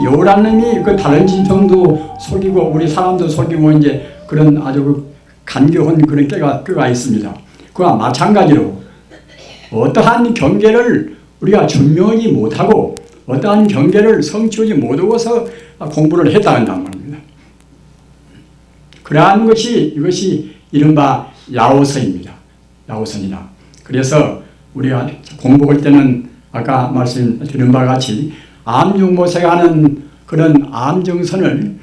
여우란 놈이 그 다른 짐승도 속이고 우리 사람도 속이고 이제 그런 아주 그 간교한 그런 꾀가 있습니다. 그와 마찬가지로 어떠한 경계를 우리가 증명하지 못하고 어떠한 경계를 성취하지 못하고서 공부를 했다 한단 말입니다. 그러한 것이 이것이 이른바 야오선입니다. 야오선이다. 그래서 우리가 공부할 때는 아까 말씀드린 바와 같이 암중모세가 하는 그런 암정선을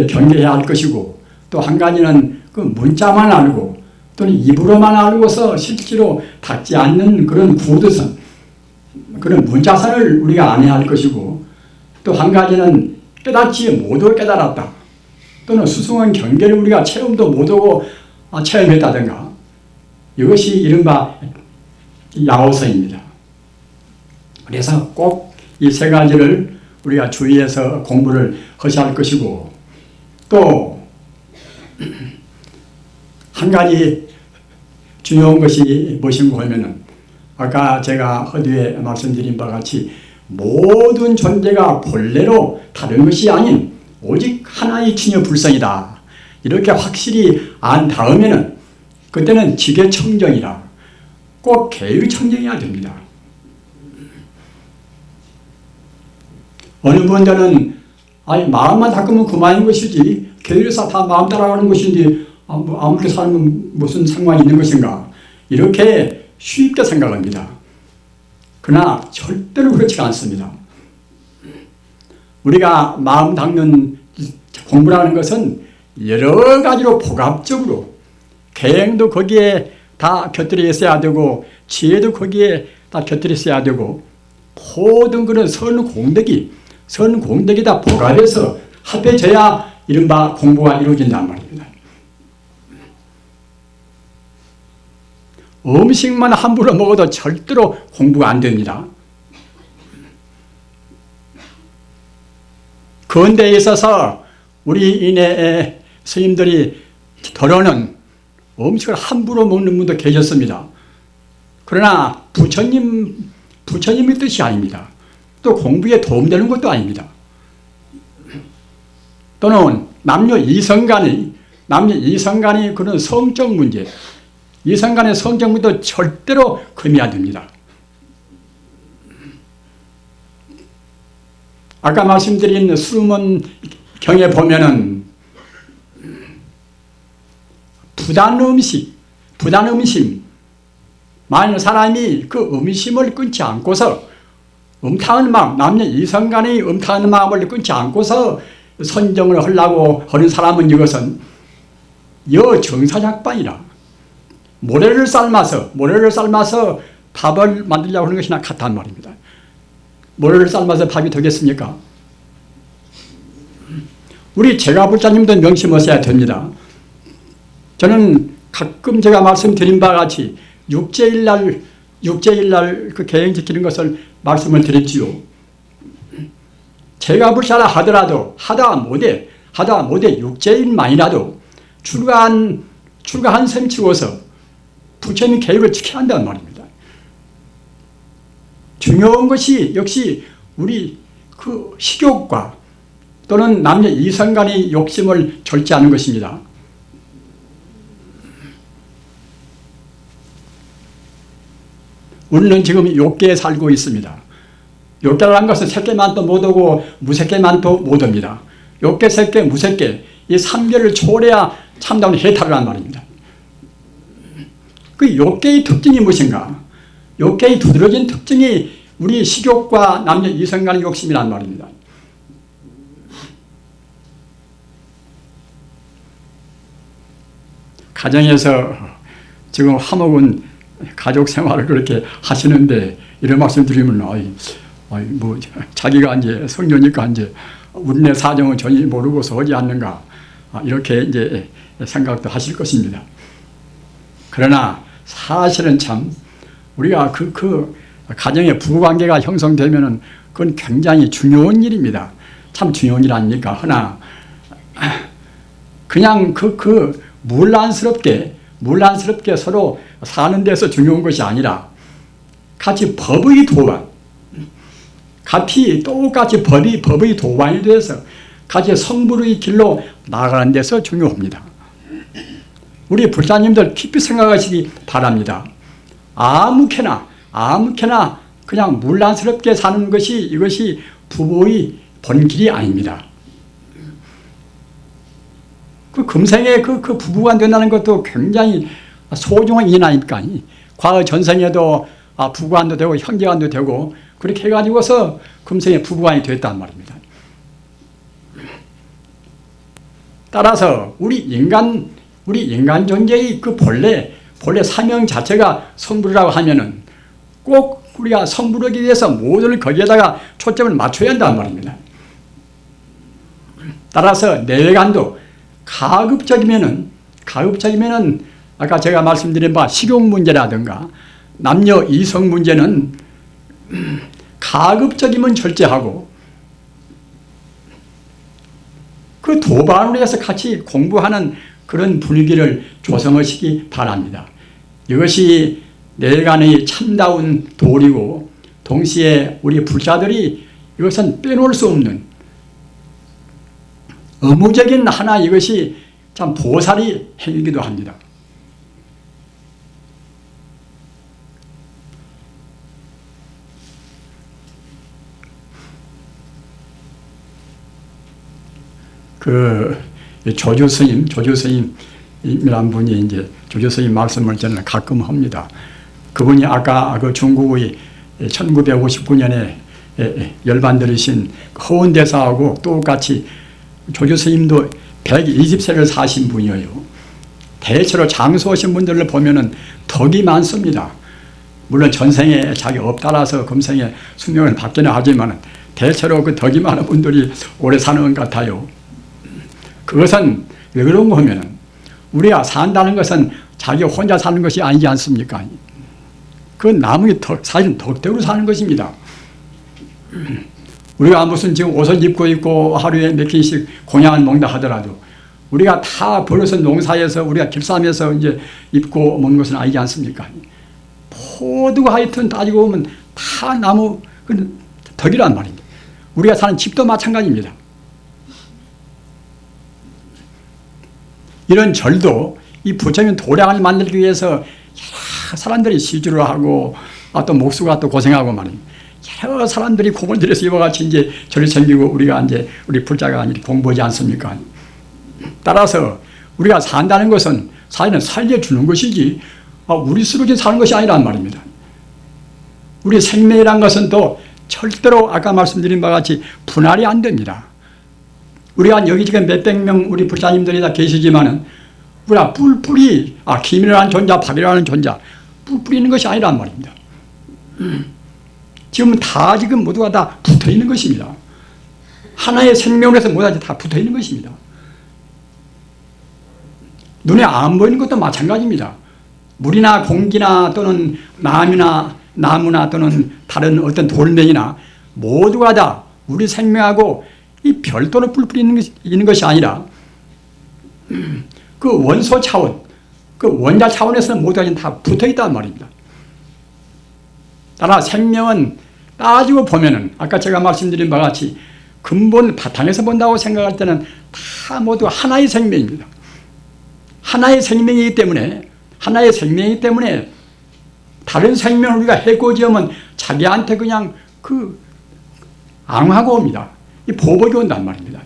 경계해야 할 것이고 또 한 가지는 그 문자만 알고 또는 입으로만 알고서 실제로 닿지 않는 그런 구두선 그런 문자선을 우리가 안 해야 할 것이고 또 한 가지는 깨닫지 못하고 깨달았다 또는 수승한 경계를 우리가 체험도 못하고 체험했다든가 이것이 이른바 야오선입니다. 그래서 꼭 이 세 가지를 우리가 주의해서 공부를 하셔야 할 것이고 또 한 가지 중요한 것이 무엇인가 하면은 아까 제가 허뒤에 말씀드린 바와 같이 모든 존재가 본래로 다른 것이 아닌 오직 하나의 친여 불성이다. 이렇게 확실히 안 다음에는 그때는 지계청정이라 꼭 개의청정해야 됩니다. 어느 분들은 마음만 닦으면 그만인 것이지 개의사 다 마음 따라가는 것인데 아무리 살면 무슨 상관이 있는 것인가 이렇게 쉽게 생각합니다. 그러나 절대로 그렇지가 않습니다. 우리가 마음 닦는 공부라는 것은 여러 가지로 복합적으로 계행도 거기에 다 곁들여 있어야 되고 지혜도 거기에 다 곁들여 있어야 되고 모든 그런 선공덕이 다 복합해서 합해져야 이른바 공부가 이루어진단 말입니다. 음식만 함부로 먹어도 절대로 공부가 안 됩니다. 근대에 있어서 우리 인해의 스님들이 더러는 음식을 함부로 먹는 분도 계셨습니다. 그러나 부처님의 뜻이 아닙니다. 또 공부에 도움되는 것도 아닙니다. 또는 남녀 이성간의 그런 성적 문제, 이성간의 성적 문제도 절대로 금이 안 됩니다. 아까 말씀드린 수문 경에 보면은 부단음심, 만일 사람이 그 음심을 끊지 않고서 음탕한 마음, 남녀 이성간의 음탕한 마음을 끊지 않고서 선정을 하려고 하는 사람은 이것은 여정사작반이라 모래를 삶아서 밥을 만들려고 하는 것이나 같단 말입니다. 모래를 삶아서 밥이 되겠습니까? 우리 제가불자님도 명심하셔야 됩니다. 저는 가끔 제가 말씀드린 바와 같이 육제일날 그 계행 지키는 것을 말씀을 드렸지요. 제가불자라 하더라도 하다 못해 육제일만이라도 출가한 셈 치고서 부처님의 계획을 지켜야 한다는 말입니다. 중요한 것이 역시 우리 그 식욕과 또는 남녀 이성 간의 욕심을 절제하는 것입니다. 우리는 지금 욕계에 살고 있습니다. 욕계라는 것은 색계만도 못하고 무색계만도 못합니다. 욕계, 색계, 무색계 이 3계를 초월해야 참다운 해탈이란 말입니다. 그 욕계의 특징이 무엇인가? 욕계의 두드러진 특징이 우리 식욕과 남녀 이성 간의 욕심이란 말입니다. 가정에서 지금 화목은 가족 생활을 그렇게 하시는데 이런 말씀 드리면 뭐 자기가 이제 성녀니까 이제 우리네 사정은 전혀 모르고서 하지 않는가 이렇게 이제 생각도 하실 것입니다. 그러나 사실은 참 우리가 그 가정의 부부관계가 형성되면은 그건 굉장히 중요한 일입니다. 참 중요한 일 아닙니까? 허나 그냥 물란스럽게 서로 사는 데서 중요한 것이 아니라 같이 법의 도반, 같이 똑같이 법의 도반이 돼서 같이 성불의 길로 나가는 데서 중요합니다. 우리 불사님들 깊이 생각하시기 바랍니다. 아무렇게나 그냥 문란스럽게 사는 것이 이것이 부부의 본길이 아닙니다. 그 금생에 그 부부가 된다는 것도 굉장히 소중한 일 아닙니까? 과거 전생에도 부관도 되고 형제간도 되고 그렇게 해가지고서 금생에 부부관이 됐단 말입니다. 따라서 우리 인간 존재의 그 본래 사명 자체가 성불이라고 하면은 꼭 우리가 성불하기 위해서 모든 거기에다가 초점을 맞춰야 한단 말입니다. 따라서 내외간도 가급적이면은 아까 제가 말씀드린 바 식욕 문제라든가 남녀 이성 문제는 가급적이면 절제하고 그 도반으로 해서 같이 공부하는 그런 분위기를 조성하시기 바랍니다. 이것이 내간의 참다운 도리고 동시에 우리 불사들이 이것은 빼놓을 수 없는 의무적인 하나 이것이 참 보살이 행위기도 합니다. 그 조주스님이란 분이 이제 조주스님 말씀을 저는 가끔 합니다. 그분이 아까 그 중국의 1959년에 열반 들으신 허운대사하고 똑같이 조주스님도 120세를 사신 분이에요. 대체로 장수하신 분들을 보면은 덕이 많습니다. 물론 전생에 자기 업 따라서 금생에 숙명을 받기는 하지만 대체로 그 덕이 많은 분들이 오래 사는 것 같아요. 그것은 왜 그런가 하면은 우리가 산다는 것은 자기 혼자 사는 것이 아니지 않습니까? 그 남의 사실은 덕대로 사는 것입니다. 우리가 무슨 지금 옷을 입고 있고 하루에 몇 끼씩 공양을 먹는다 하더라도 우리가 다 벌어서 농사에서 우리가 길쌈에서 이제 입고 먹는 것은 아니지 않습니까? 모두가 하여튼 따지고 보면 다 나무 덕이란 말입니다. 우리가 사는 집도 마찬가지입니다. 이런 절도 이 부처님 도량을 만들기 위해서 여러 사람들이 시주를 하고 또 목수가 또 고생하고 말입니다. 여러 사람들이 공을 들여서 이와 같이 이제 절을 섬기고 우리가 이제 우리 불자가 공부하지 않습니까? 따라서 우리가 산다는 것은 사실은 살려주는 것이지 우리 스스로 사는 것이 아니란 말입니다. 우리 생명이란 것은 또 절대로 아까 말씀드린 바와 같이 분할이 안 됩니다. 우리가 여기 지금 몇백 명 우리 불사님들이 다 계시지만은 우리가 뿔뿔이 김이라는 존재, 밥이라는 존재 뿔뿔이 있는 것이 아니란 말입니다. 지금 다 지금 모두가 다 붙어 있는 것입니다. 하나의 생명에서 모두 다 붙어 있는 것입니다. 눈에 안 보이는 것도 마찬가지입니다. 물이나 공기나 또는 나무나 또는 다른 어떤 돌멩이나 모두가 다 우리 생명하고 이 별도로 뿔뿔이 있는 것이 아니라 그 원소 차원, 그 원자 차원에서는 모두가 다 붙어 있단 말입니다. 따라 생명은 따지고 보면은 아까 제가 말씀드린 바와 같이 근본 바탕에서 본다고 생각할 때는 다 모두 하나의 생명입니다. 하나의 생명이기 때문에 다른 생명을 우리가 해코지하면 자기한테 그냥 앙하고 옵니다. 이 보복이 온단 말입니다.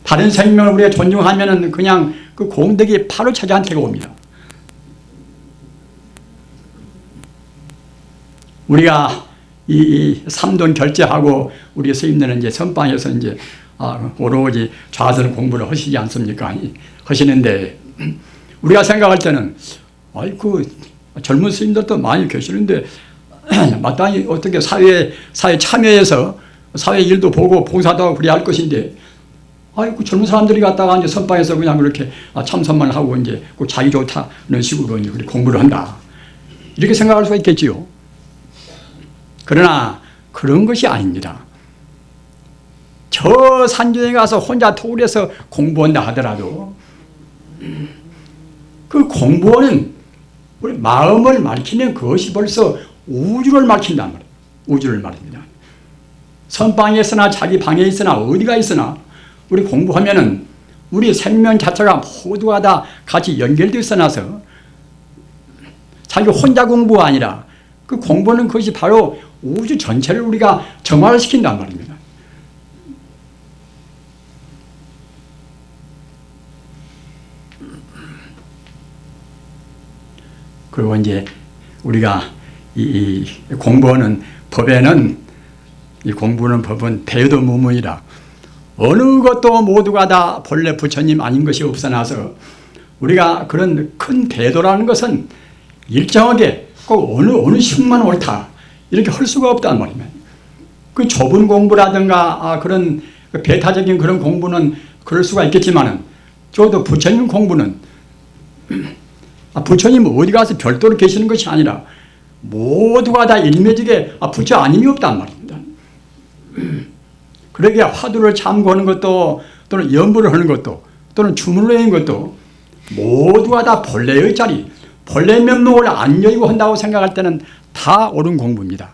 다른 생명을 우리가 존중하면은 그냥 그 공덕이 바로 자기한테 옵니다. 우리가 이 삼돈 결제하고 우리 스님들은 이제 선방에서 이제 오로지 좌선 공부를 하시지 않습니까? 하시는데 우리가 생각할 때는 젊은 스님들도 많이 계시는데 마땅히 어떻게 사회에 참여해서 사회 일도 보고 봉사도 하고 그래야 할 것인데 젊은 사람들이 갔다가 이제 선방에서 그냥 그렇게 참선만 하고 이제 꼭 자기 좋다는 식으로 이제 공부를 한다. 이렇게 생각할 수가 있겠지요. 그러나 그런 것이 아닙니다. 저 산중에 가서 혼자 토굴에서 공부한다 하더라도 그 공부는 우리 마음을 밝히는 그것이 벌써 우주를 막힌단 말이에요. 우주를 말입니다. 선방에 있으나 자기 방에 있으나 어디가 있으나 우리 공부하면은 우리 생명 자체가 모두가 다 같이 연결되어 있어나서 자기 혼자 공부가 아니라 그 공부는 그것이 바로 우주 전체를 우리가 정화를 시킨단 말입니다. 그리고 이제 우리가 이 공부하는 법에는 이 공부하는 법은 대도 무문이라 어느 것도 모두가 다 본래 부처님 아닌 것이 없어나서 우리가 그런 큰 대도라는 것은 일정하게 꼭 어느 식만 옳다 이렇게 할 수가 없단 말입니다. 그 좁은 공부라든가 그런 배타적인 그런 공부는 그럴 수가 있겠지만은 적어도 부처님 공부는 부처님 어디 가서 별도로 계시는 것이 아니라 모두가 다 일매직에 부처 아님이 없단 말입니다. 그러기에 화두를 참고하는 것도 또는 연부를 하는 것도 또는 주문을 하는 것도 모두가 다 본래의 자리, 본래 면목을 안 여의고 한다고 생각할 때는 다 옳은 공부입니다.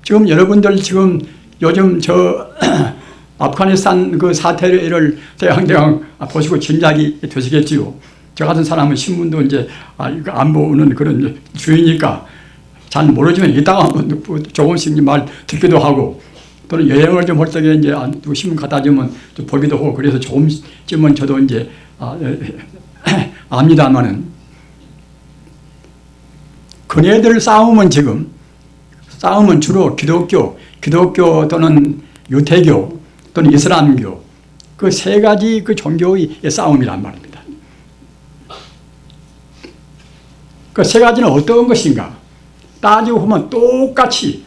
지금 여러분들 지금 요즘 저 아프가니스탄 그 사태를 대강 보시고 짐작이 되시겠지요. 저 같은 사람은 신문도 이제 이거 안 보는 그런 주의니까 잘 모르지만 이따가 한번 조금씩 말 듣기도 하고 또는 여행을 좀 할 때 이제 신문 갖다 주면 좀 보기도 하고 그래서 조금쯤은 저도 이제 압니다만은 그네들 싸움은 주로 기독교 또는 유태교 또는 이슬람교 그 세 가지 그 종교의 싸움이란 말입니다. 그 세 가지는 어떤 것인가? 따지고 보면 똑같이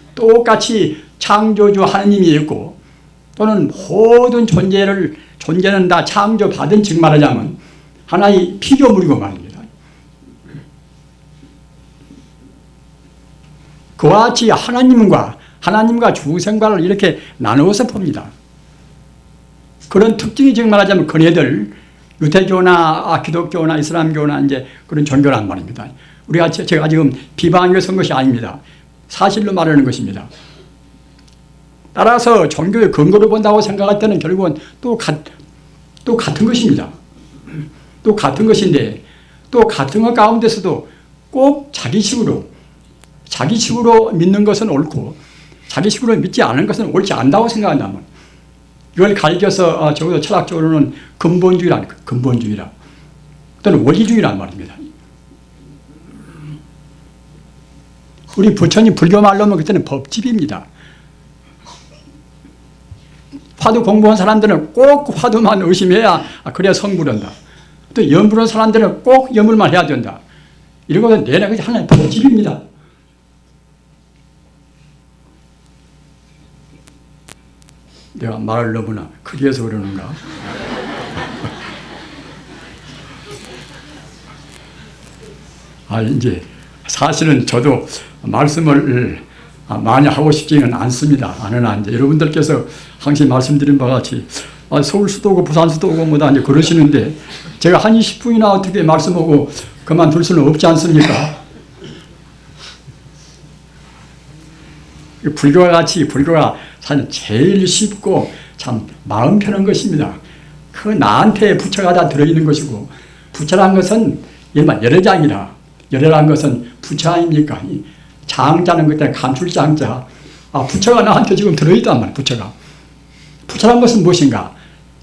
창조주 하나님이 있고 또는 모든 존재는 다 창조받은 즉 말하자면 하나의 피조물이고 말입니다. 그와 같이 하나님과 중생과를 이렇게 나누어서 봅니다. 그런 특징이 즉 말하자면 그네들 유태교나 기독교나 이슬람교나 이제 그런 종교란 말입니다. 제가 지금 비방하기 위해서 한 것이 아닙니다. 사실로 말하는 것입니다. 따라서 종교의 근거로 본다고 생각할 때는 결국은 또 같은 것입니다. 또 같은 것인데 또 같은 것 가운데서도 꼭 자기식으로 믿는 것은 옳고 자기식으로 믿지 않은 것은 옳지 않다고 생각한다면 이걸 가리켜서 적어도 철학적으로는 근본주의라 또는 원리주의란 말입니다. 우리 부처님 불교 말로 하면 그때는 법집입니다. 화두 공부한 사람들은 꼭 화두만 의심해야 그래야 성불한다. 또 연불한 사람들은 꼭 연불만 해야 된다. 이런 것은 내내 하나의 법집입니다. 내가 말을 너무나 크게 해서 그러는가? 이제 사실은 저도 말씀을 많이 하고 싶지는 않습니다. 않으나 이제 여러분들께서 항상 말씀드린 바와 같이 서울 수도고 부산 수도고 뭐다 이제 그러시는데 제가 한 20분이나 어떻게 말씀하고 그만둘 수는 없지 않습니까? 불교가 사실 제일 쉽고 참 마음 편한 것입니다. 그 나한테 부처가 다 들어있는 것이고 부처란 것은 열애란 것은 부처 아닙니까? 장자는 그때 감출장자. 부처가 나한테 지금 들어있단 말이에요. 부처란 것은 무엇인가?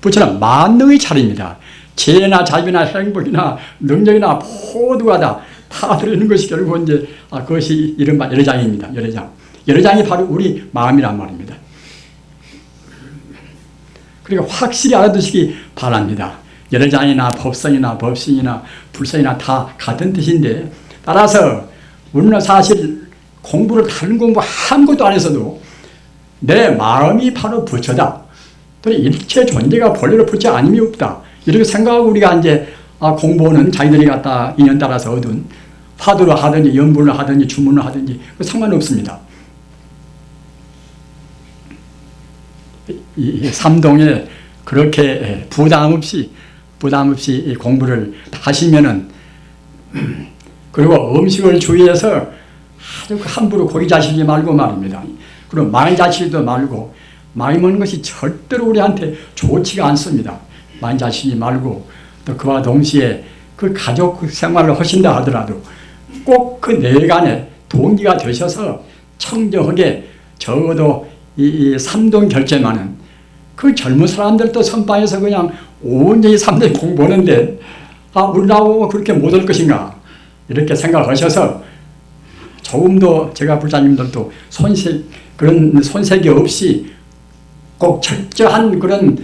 부처는 만능의 차례입니다. 재나 자비나 행복이나 능력이나 모두가 다 들어있는 것이 결국 이제 그것이 이른바 열애장입니다. 열애장이 바로 우리 마음이란 말입니다. 그리고 확실히 알아두시기 바랍니다. 열애장이나 법성이나 법신이나 불성이나 다 같은 뜻인데 따라서 우리는 사실 공부를 다른 공부 아무것도 안 했어도 내 마음이 바로 부처다. 또 일체 존재가 본래로 부처 아님이 없다. 이렇게 생각하고 우리가 이제 공부는 자기들이 갖다 인연 따라서 얻은 화두를 하든지 연불을 하든지 주문을 하든지 상관없습니다. 이 삼동에 그렇게 부담 없이 공부를 하시면은 그리고 음식을 주의해서 아주 함부로 고기 자시지 말고 말입니다. 그리고 많이 자시지도 말고 많이 먹는 것이 절대로 우리한테 좋지가 않습니다. 많이 자시지 말고 또 그와 동시에 그 가족 생활을 하신다 하더라도 꼭 그 내간에 동기가 되셔서 청정하게 적어도 이 3등 결제만은 그 젊은 사람들도 선방에서 그냥 온전히 3등 공부하는데 우리나라고 그렇게 못할 것인가 이렇게 생각하셔서 조금도 제가 불자님들도 그런 손색이 없이 꼭 철저한 그런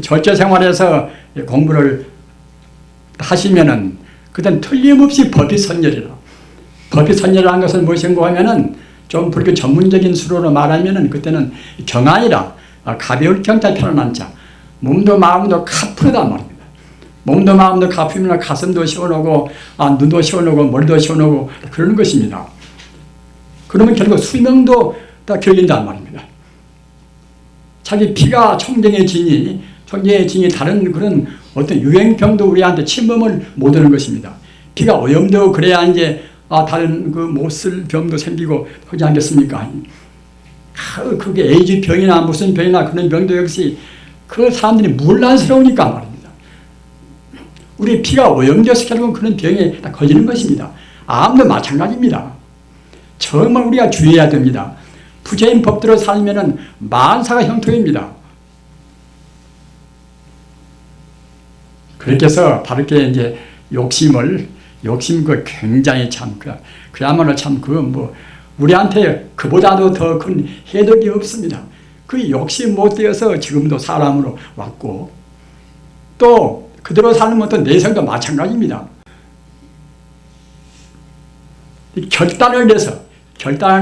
절제 생활에서 공부를 하시면은 그땐 틀림없이 법이선열이라. 법이선열이라는 것은 무엇인가 하면은 좀 불교 전문적인 수로로 말하면은 그때는 경안이라 가벼울 경자 편안한 자. 몸도 마음도 가쁘단 말입니다. 몸도 마음도 가쁘면 가슴도 시원하고 눈도 시원하고 머리도 시원하고 그러는 것입니다. 그러면 결국 수명도 다 길어진단 말입니다. 자기 피가 청정해지니 다른 그런 어떤 유행병도 우리한테 침범을 못하는 것입니다. 피가 오염되고 그래야 이제 다른 그 못 쓸 병도 생기고 하지 않겠습니까? 그게 에이즈 병이나 무슨 병이나 그런 병도 역시 그 사람들이 물란스러우니까 말입니다. 우리 피가 오염돼서 결국은 그런 병에 다 걸리는 것입니다. 암도 마찬가지입니다. 정말 우리가 주의해야 됩니다. 부처님 법대로 살면은 만사가 형통입니다. 그렇게 해서 바르게 이제 욕심 그 굉장히 참 그야말로 참 우리한테 그보다도 더 큰 해독이 없습니다. 그 욕심 못 되어서 지금도 사람으로 왔고 또 그대로 살면 또 내생도 마찬가지입니다. 결단을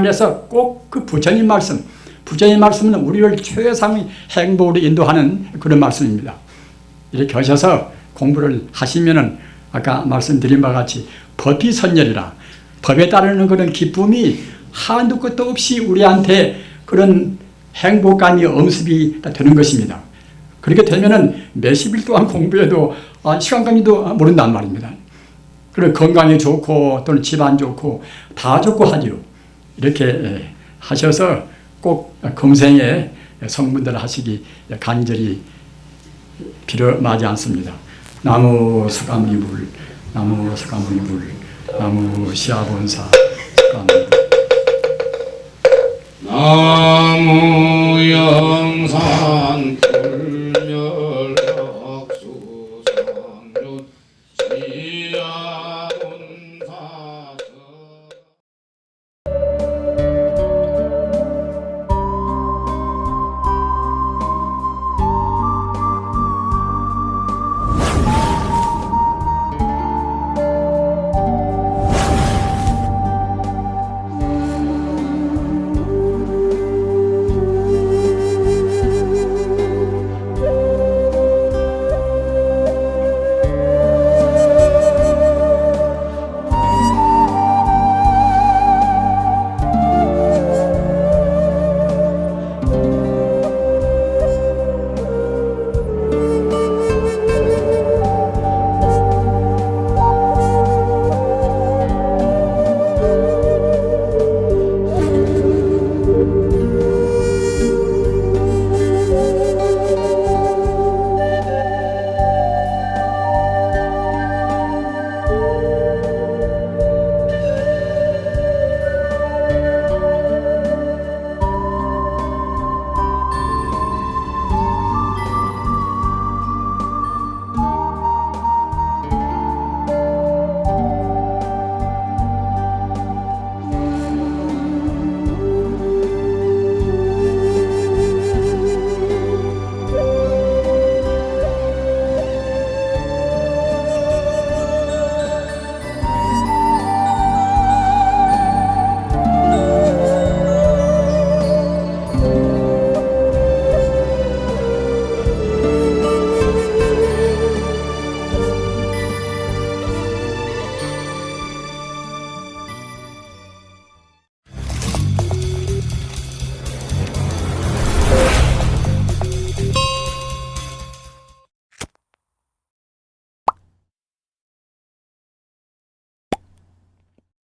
해서 꼭 그 부처님 말씀은 우리를 최상의 행복으로 인도하는 그런 말씀입니다. 이렇게 하셔서 공부를 하시면은 아까 말씀드린 바와 같이 법이 선열이라 법에 따르는 그런 기쁨이 한두 끝도 없이 우리한테 그런 행복감이 엄습이 되는 것입니다. 그렇게 되면은 몇십 일 동안 공부해도 시간 가기도 모른단 말입니다. 그리고 건강이 좋고 또는 집안 좋고 다 좋고 하지요. 이렇게 하셔서 꼭 금생에 성분들 하시기 간절히 빌어마지 않습니다. 나무 석가모니불, 나무 석가모니불, 나무 시아본사 석가모니불.